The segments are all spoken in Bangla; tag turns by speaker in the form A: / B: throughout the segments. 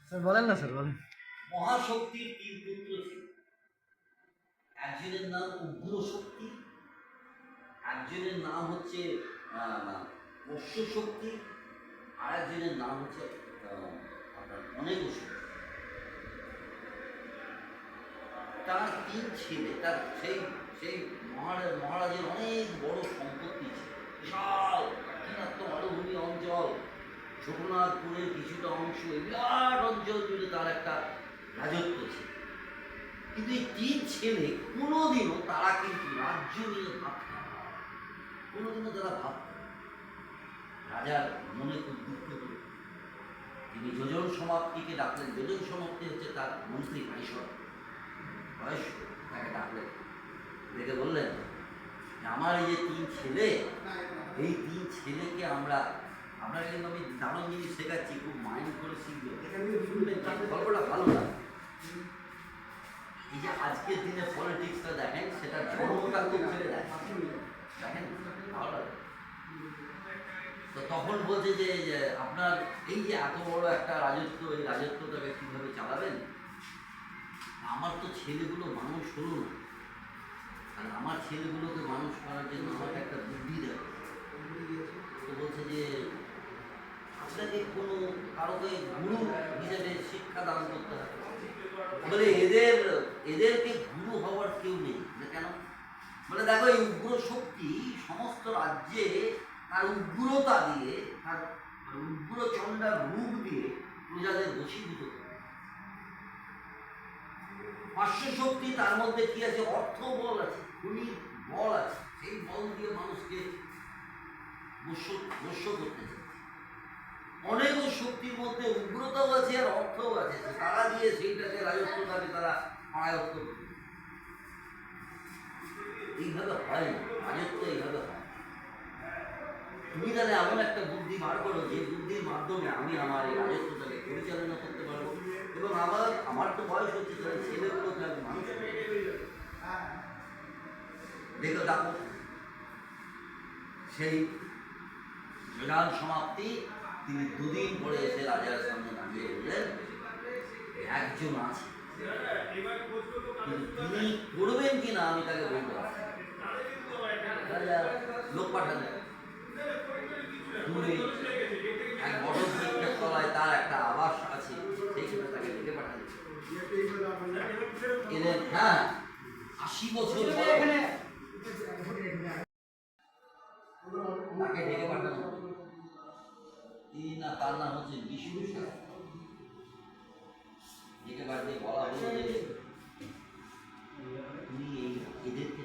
A: স্যার বলেন না স্যার বলেন।
B: মহাশক্তির তিন পুত্র ছিল। একজনের নাম উগ্র শক্তি, একজনের নাম হচ্ছে অশ্ব শক্তি, আর একজনের নাম হচ্ছে আপনার অনেক শক্তি। তার তিন ছেলে, তার সেই সেই মহারাজের অনেক বড় সম্পত্তি ছিল, বিশাল দাক্ষিণাত্য মালভূমি অঞ্চল, ছোটনাথপুরের কিছুটা অংশ, বিরাট অঞ্চল জুড়ে তার একটা রাজত্ব ছিল। কিন্তু এই তিন ছেলে কোনোদিনও তারা কিন্তু রাজ্য নিয়ে ভাবত না, কোনোদিনও তারা ভাবত না। রাজার মনে খুব দুঃখ হল। তিনি যোজন সমাপ্তিকে ডাকলেন। যোজন সমাপ্তি হচ্ছে তার মন্ত্রী পরিষদ, বয়স, তাকে ডাকলেন, ডেকে বললেন যে আমার এই যে তিন ছেলে, এই তিন ছেলেকে আপনার কিন্তু আমি দারুণ জিনিস শেখাচ্ছি, খুব মাইন্ড করে শিখবে, গল্পটা ভালো না। এই যে আজকের দিনে পলিটিক্সটা দেখেন, সেটা জন্মটা খুব ছেড়ে দেখেন ভালো লাগে। তো তখন বলছে যে আপনার এই যে এত বড় একটা রাজত্ব, এই রাজত্বটাকে কীভাবে চালাবেন? আমার তো ছেলেগুলো মানুষ হলো না, আর আমার ছেলেগুলোকে মানুষ করার জন্য আমাকে একটা বুদ্ধি দেয়। তো বলছে যে আপনাকে কোনো কারোকে গুরু হিসেবে শিক্ষা দান করতে হবে। বলে এদেরকে গুরু হওয়ার কেউ নেই। কেন? বলে দেখো, এই উগ্র শক্তি সমস্ত রাজ্যে তার উগ্রতা দিয়ে, তার উগ্র চণ্ডার রূপ দিয়ে প্রজাদের বশীভূত করে। পার্শ্ব শক্তি, তার মধ্যে কি আছে? অর্থ বল আছে, খনির বল আছে, সেই বল দিয়ে মানুষকে বশ্য করতে চায়। অনেক শক্তির মধ্যে উগ্রতাও আছে আর অর্থও আছে, তারা দিয়ে সেইটাকে রাজত্বটাকে তারা আয়ত্ত করে। এইভাবে হয় না, রাজত্ব এইভাবে হয়। তুমি তাহলে এমন একটা বুদ্ধি বার করো, যে বুদ্ধির মাধ্যমে আমি আমার এই রাজত্বটাকে পরিচালনা করতে পারবো, এবং আমার তো বয়স হচ্ছে, তাহলে ছেলেগুলোকে আমি মানুষ দেখো। দেখো সেই যোজন সমাপ্তি, তিনি দুদিন পরে এসে রাজার সামনে দাঁড়িয়ে বললেন, একজন আছে, তিনি করবেন কিনা আমি তাকে বলতে পারছি। রাজা লোক পাঠালেন, দূরে এক বড় বৃক্ষের তলায় তার একটা আবাস আছে, সেইখানে তাকে ডেকে পাঠালেন। এলেন, হ্যাঁ, 80 বছর তাকে ডেকে পাঠানো। তিনি না, তার নাম হচ্ছে বিষ্ণু শাস্ত্রী। ডেকে পাঠিয়ে বলা হলো যে তুমি এদেরকে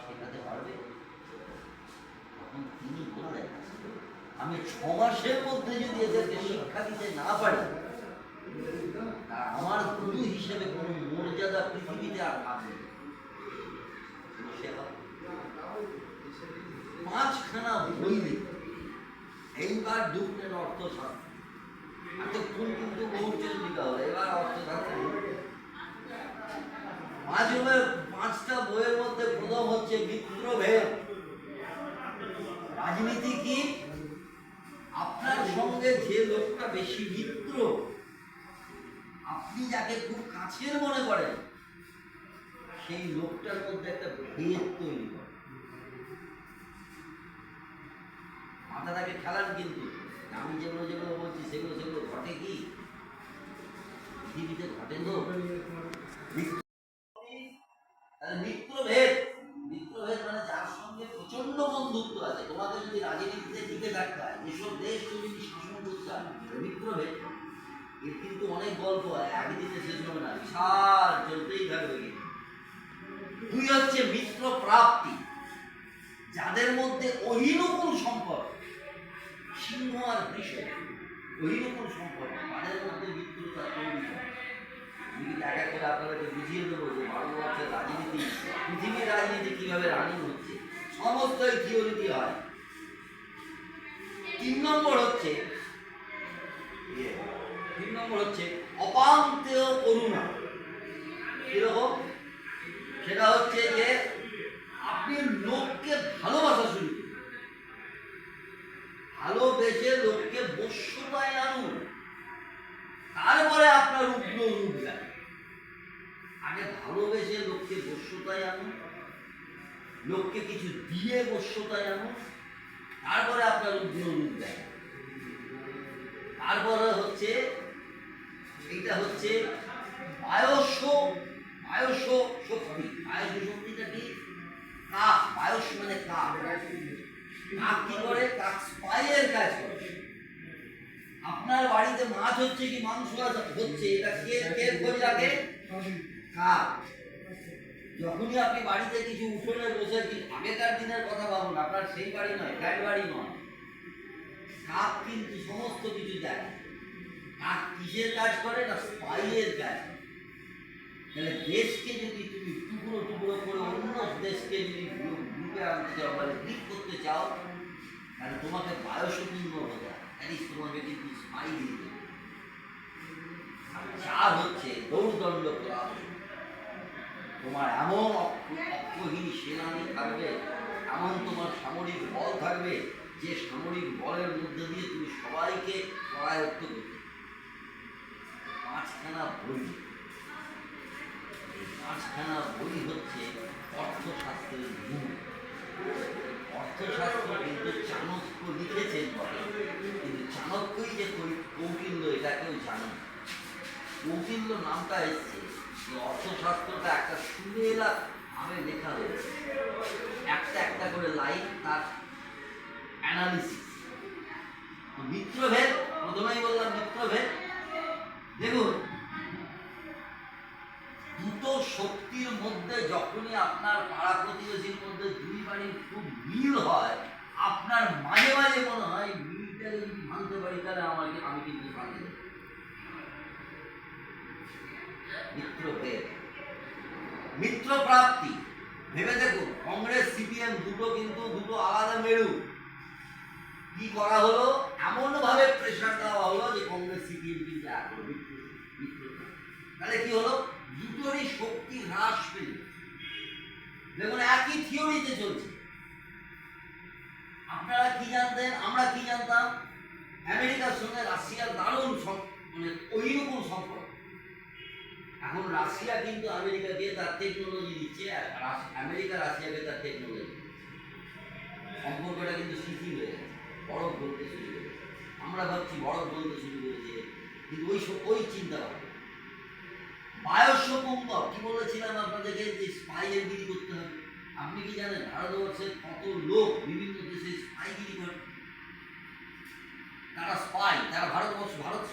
B: শেখাতে পারবে? তখন তিনি বললেন, আমি 6 মাসের মধ্যে যদি এদেরকে শিক্ষা দিতে না পারি, আমার গুরু হিসেবে কোনো মর্যাদা পৃথিবীতে আর থাকবে। 5খানা বই লিখে এইবার ঢুকলেন অর্থশাস্ত্র। এতক্ষণ কিন্তু বহুচন্ডিকা হলো, এবার অর্থশাস্ত্র। 5টা বইয়ের মধ্যে প্রথম হচ্ছে মিত্রভেদ। রাজনীতি কি? আপনার সঙ্গে যে লোকটা বেশি মিত্র, আপনি যাকে খুব কাছের মনে করেন, সেই লোকটার মধ্যে একটা ভেদ তৈরি করে। মাথাটাকে খেলান, কিন্তু আমি যেগুলো যেগুলো বলছি সেগুলো সেগুলো ঘটে কি পৃথিবীতে? ঘটে তো। মিত্রভেদ, মিত্রভেদ মানে যার সঙ্গে প্রচন্ড বন্ধুত্ব আছে। তোমাকে যদি রাজনীতিতে টিকে থাকতে হয়, এসব দেশ যদি শাসন করতে হয়, মিত্রভেদ। এর কিন্তু অনেক গল্প হয়, একদিনে শেষ হবে না, বিশাল চলতেই থাকবে। দুই হচ্ছে মিত্র প্রাপ্তি, যাদের মধ্যে অহিনুকুল সম্পর্ক। সিংহ আর বৃষ, অহিনুকুল সম্পর্ক, তাদের মধ্যে মিত্রতা তৈরি হয়। এক এক করে আপনাদেরকে বুঝিয়ে দেবো যে ভারতবর্ষের রাজনীতি, পৃথিবীর রাজনীতি কিভাবে রানিং হচ্ছে, সমস্তই থিওরি দিয়ে হয়। 3 নম্বর হচ্ছে অপান্তেয় করুণা। কিরকম? সেটা হচ্ছে যে আপনি লোককে ভালোবাসা শুরু করুন। ভালোবেসে লোককে বশ্যতায় আনুন, তারপরে আপনার উগ্র রূপ দেয়। আগে ভালোবেসে লোককে বশ্যতায় আনুন, লোককে কিছু দিয়ে বশ্যতায় আনুন, তারপরে আপনার উগ্র রূপ দেয়। তারপরে হচ্ছে এইটা হচ্ছে বায়স্য শক্তি। বায়স্য শক্তিটা কি? কাক। বায়স্য মানে কাক। কাক কি করে? কাক স্পাইয়ের কাজ করে। আপনার বাড়িতে মাছ হচ্ছে কি মাংস হচ্ছে, এটা কে খোঁজ রাখে? কাক। যখনই আপনি বাড়িতে কিছু উঠোনে বসে, আগেকার দিনের কথা ভাবুন, আপনার সেই বাড়ি নয়, ফ্ল্যাট বাড়ি নয়, কাক কিন্তু সমস্ত কিছু দেখে। কাক কিসের কাজ করে? না, স্পাইয়ের কাজ। তাহলে দেশকে যদি তুমি টুকরো টুকরো করে অন্য দেশকে যদি গ্রুপে আনতে চাও, মানে দিক করতে চাও, তাহলে তোমাকে বায়সপূর্ণ হতে হয়। তোমাকে কিন্তু স্পাই দিতে হবে। চার হচ্ছে দৌর্দণ্ড করা। তোমার এমন অক্ষহীন সেনানি থাকবে, এমন তোমার সামরিক বল থাকবে, যে সামরিক বলের মধ্যে দিয়ে তুমি সবাইকে করায়ত্ত করবে। 5খানা বই। এই 5খানা বই হচ্ছে অর্থশাস্ত্রের মূল। অর্থশাস্ত্র কিন্তু চাণক্য লিখেছেন বলে, কিন্তু চাণক্যই যে কৌটিল্য এটা কেউ জানে না। কৌটিল্য নামটা এসছে অর্থশাস্ত্রটা একটা সুরেলা ভাবে লেখা হয়েছে, একটা একটা করে লাইন, তার অ্যানালিসিস। মিত্রভেদ, প্রথমেই বললাম মিত্রভেদ। দেখুন, দুটো শক্তির মধ্যে যখনই আপনার পাড়া প্রতিবেশীর মধ্যে দুই বাড়ির খুব মিল হয়, আপনার মাঝে মাঝে মনে হয় মিলটাকে যদি ভাঙতে পারি তাহলে আমি কিন্তু শান্তি দেব। মিত্রভেদ, মিত্র প্রাপ্তি। ভেবে দেখুন, কংগ্রেস সিপিএম দুটো আলাদা মেরু। কি করা হলো? এমন ভাবে প্রেশার দেওয়া হলো যে কংগ্রেস সিপিএম কিন্তু এখন মিত্র। তাহলে কি হলো? দুটোরই শক্তি হ্রাস পেল। দেখুন, একই থিওরিতে চলছে। আপনারা কি জানতেন, আমরা কি জানতাম? আমেরিকার সঙ্গে রাশিয়ার দারুণ মানে ওইরকম সম্পর্ক। এখন রাশিয়া কিন্তু আমেরিকাকে তার টেকনোলজি দিচ্ছে, আমেরিকা রাশিয়াকে তার টেকনোলজি। সম্পর্কটা কিন্তু শিথিল হয়ে গেছে, বরফ বলতে শুরু করেছে। আমরা ভাবছি বরফ বলতে শুরু করেছে, কিন্তু ওই চিন্তা ভাবনা। বায়স্য কুম্ভক কি বলেছিলাম আপনাদেরকে, যে স্পাইগিরি করতে হবে। আপনি কি জানেন ভারতবর্ষের কত লোক বিভিন্ন দেশে স্পাইগিরি করে? তারা স্পাই, তারা ভারত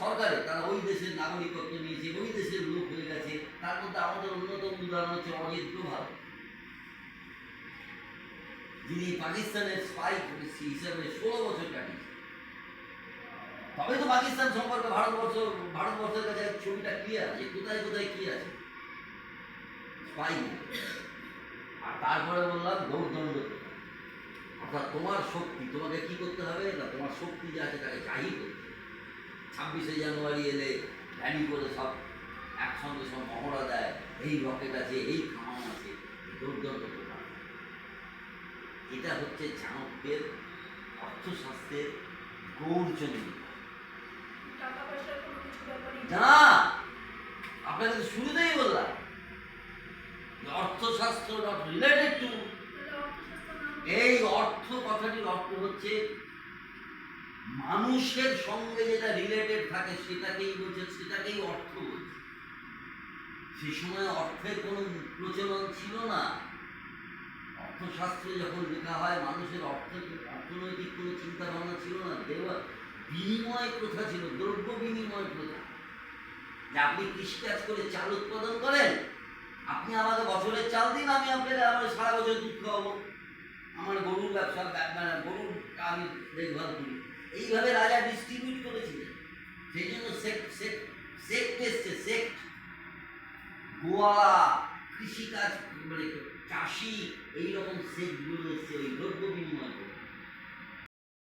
B: সরকারে, তারা ওই দেশের নাগরিকত্ব নিয়েছে, ওই দেশের লোক হয়ে গেছে। তার মধ্যে আমাদের অন্যতম উদাহরণ হচ্ছে অজিত ডোভাল, যিনি পাকিস্তানের স্পাই হিসাবে 16 বছর কাটিয়েছে। তবে তো পাকিস্তান সম্পর্কে ভারতবর্ষের কাছে ছবিটা ক্লিয়ার, যে কোথায় কোথায় কি আছে স্পাই। আর তারপরে বললাম দৌর্দণ্ড। অর্থাৎ তোমার শক্তি, তোমাকে কি করতে হবে না, তোমার শক্তি যে আছে তাকে জাহির করতে। 26শে জানুয়ারি এলে ভ্যানি করে সব একসঙ্গে সব মহড়া দেয়, এই রকেট আছে, এই কামান আছে, দৌর্দণ্ড প্রকার। এটা হচ্ছে চাণক্যের অর্থশাস্ত্রের গৌরচন্দ্র। না, আপনাকে তো শুরুতেই বললাম অর্থশাস্ত্র নট রিলেটেড টু। এই অর্থ কথাটির অর্থ হচ্ছে মানুষের সঙ্গে যেটা রিলেটেড থাকে সেটাকেই বলছে, সেটাকেই অর্থ বলছে। সেই সময় অর্থের কোনো প্রচলন ছিল না। অর্থশাস্ত্রে যখন লেখা হয়, মানুষের অর্থনৈতিক কোনো চিন্তা ভাবনা ছিল না। বিনিময় প্রথা ছিল, দ্রব্য বিনিময় প্রথা। যে আপনি কৃষিকাজ করে চাল উৎপাদন করেন, আপনি আমাকে বছরের চাল দিন, আমি আপনাকে সারা বছর দুধ খাওয়াবো, আমার গরুর ব্যবসা, গরুরটা আমি দেখভাল করি। এইভাবে রাজা ডিস্ট্রিবিউট করেছিলেন। সেই জন্য সেক্ট এসছে, সেক্ট। গোয়ালা, কৃষিকাজ মানে চাষি, এইরকম সেক্টগুলো এসছে ওই দ্রব্য বিনিময়।